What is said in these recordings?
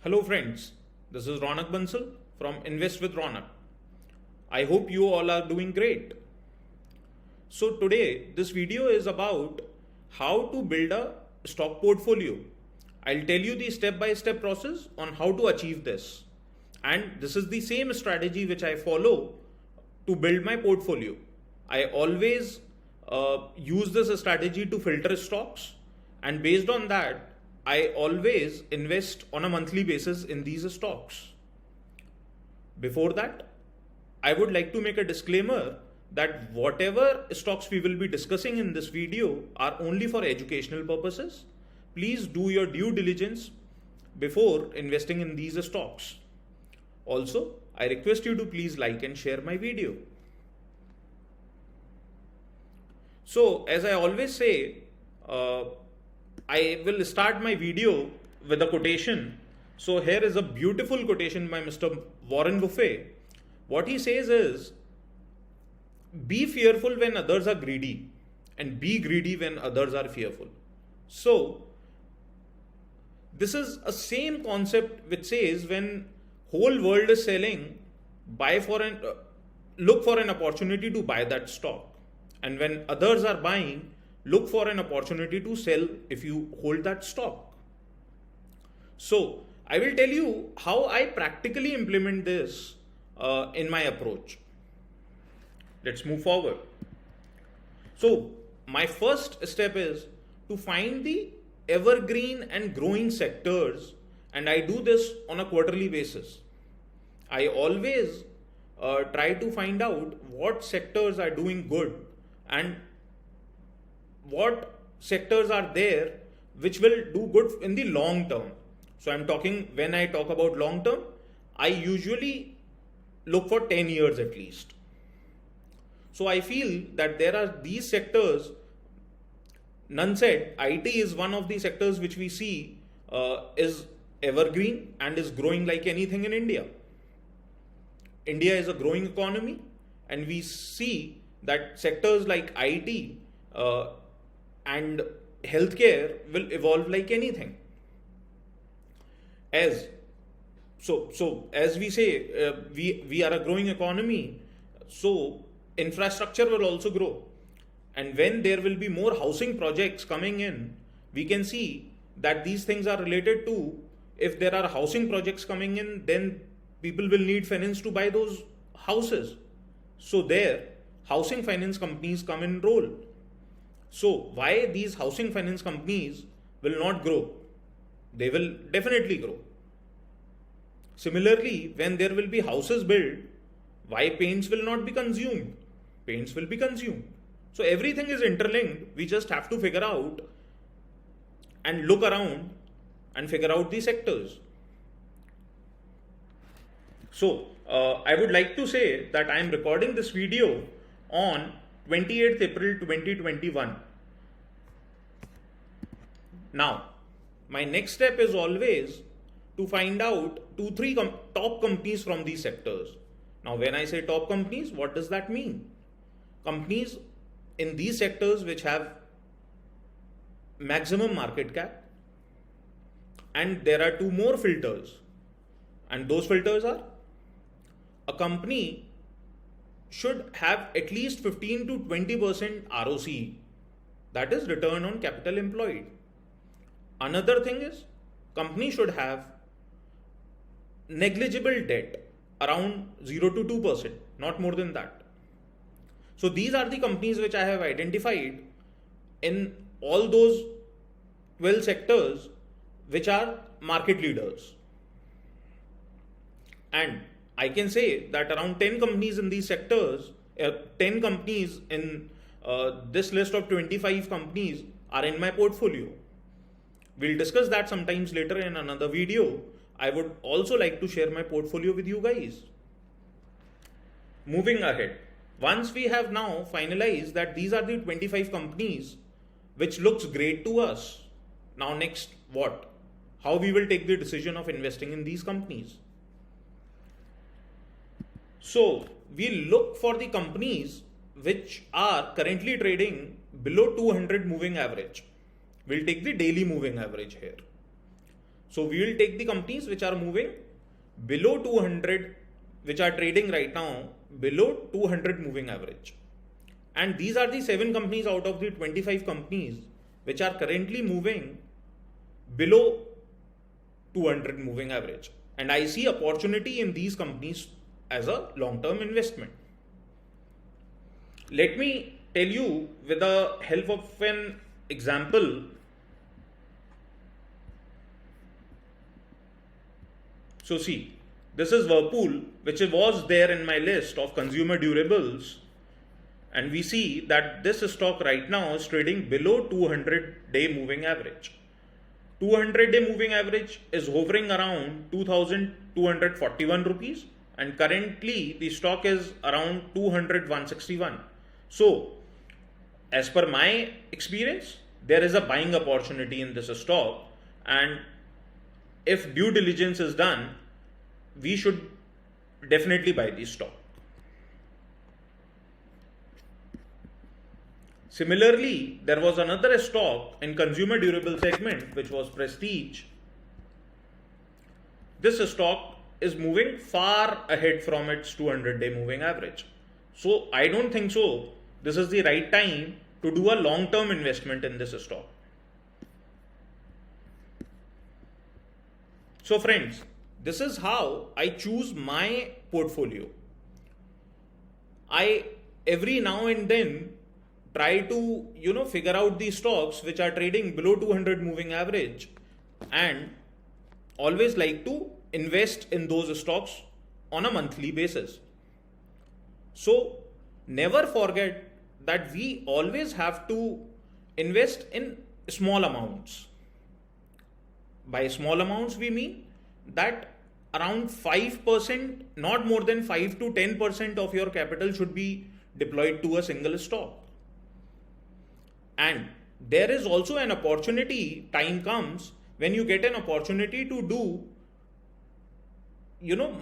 Hello friends, this is Ronak Bansal from Invest with Ronak. I hope you all are doing great. So today this video is about how to build a stock portfolio. I'll tell you the step-by-step process on how to achieve this. And this is the same strategy which I follow to build my portfolio. I always use this strategy to filter stocks, and based on that I always invest on a monthly basis in these stocks. Before that, I would like to make a disclaimer that whatever stocks we will be discussing in this video are only for educational purposes. Please do your due diligence before investing in these stocks. Also, I request you to please like and share my video. So, as I always say, I will start my video with a quotation. So here is a beautiful quotation by Mr. Warren Buffett. What he says is, be fearful when others are greedy and be greedy when others are fearful. So this is a same concept which says when whole world is selling, look for an opportunity to buy that stock. And when others are buying, look for an opportunity to sell if you hold that stock. So I will tell you how I practically implement this in my approach. Let's move forward. So my first step is to find the evergreen and growing sectors, and I do this on a quarterly basis. I always try to find out what sectors are doing good and what sectors are there which will do good in the long term. So when I talk about long term, I usually look for 10 years at least. So I feel that there are these sectors. None said, IT is one of the sectors which we see is evergreen and is growing like anything in India. India is a growing economy, and we see that sectors like IT and healthcare will evolve like anything. As we say, we are a growing economy, so infrastructure will also grow. And when there will be more housing projects coming in, we can see that these things are related to, if there are housing projects coming in, then people will need finance to buy those houses. So there, housing finance companies come in role. So why these housing finance companies will not grow? They will definitely grow. Similarly, when there will be houses built, why paints will not be consumed? Paints will be consumed. So everything is interlinked. We just have to figure out and look around and figure out the sectors. So I would like to say that I am recording this video on 28th April 2021. Now, my next step is always to find out 2-3 top companies from these sectors. Now, when I say top companies, what does that mean? Companies in these sectors which have maximum market cap, and there are 2 more filters, and those filters are: a company should have at least 15 to 20% ROCE, that is return on capital employed. Another thing is, company should have negligible debt, around 0 to 2%, not more than that. So these are the companies which I have identified in all those 12 sectors which are market leaders. And I can say that around 10 companies in these sectors, 10 companies in this list of 25 companies are in my portfolio. We'll discuss that sometimes later in another video. I would also like to share my portfolio with you guys. Moving ahead, once we have now finalized that these are the 25 companies which looks great to us, now next what? How we will take the decision of investing in these companies? So we look for the companies which are currently trading below 200 moving average. We'll take the daily moving average here. So we will take the companies which are moving below 200, which are trading right now below 200 moving average. And these are the 7 companies out of the 25 companies which are currently moving below 200 moving average. And I see opportunity in these companies as a long-term investment. Let me tell you with the help of an example. So see, this is Whirlpool, which was there in my list of consumer durables. And we see that this stock right now is trading below 200-day moving average. 200-day moving average is hovering around 2,241 rupees, and currently the stock is around 200-161. So, as per my experience, there is a buying opportunity in this stock, and if due diligence is done, we should definitely buy this stock. Similarly, there was another stock in consumer durable segment which was Prestige. This stock is moving far ahead from its 200-day moving average. So I don't think so this is the right time to do a long-term investment in this stock. So friends, this is how I choose my portfolio. I every now and then try to figure out the stocks which are trading below 200 moving average, and always like to invest in those stocks on a monthly basis. So never forget that we always have to invest in small amounts. By small amounts we mean that around 5%, not more than 5 to 10% of your capital should be deployed to a single stock. And there is also an opportunity, time comes when you get an opportunity to do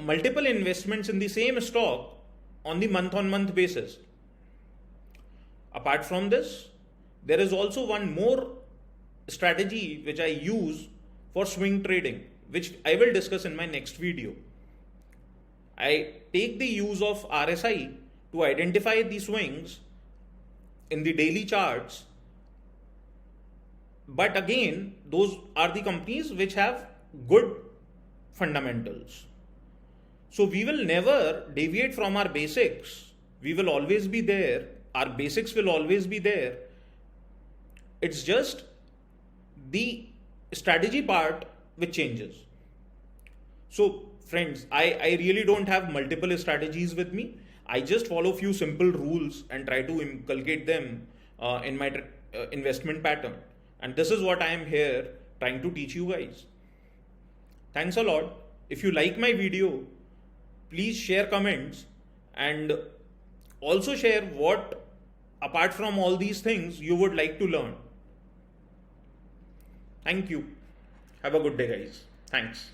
multiple investments in the same stock on the month-on-month basis. Apart from this, there is also one more strategy which I use for swing trading, which I will discuss in my next video. I take the use of RSI to identify the swings in the daily charts. But again, those are the companies which have good fundamentals. So we will never deviate from our basics. We will always be there. Our basics will always be there. It's just the strategy part which changes. So friends, I really don't have multiple strategies with me. I just follow few simple rules and try to inculcate them in my investment pattern. And this is what I am here trying to teach you guys. Thanks a lot. If you like my video, please share comments and also share what, apart from all these things, you would like to learn. Thank you. Have a good day, guys. Thanks.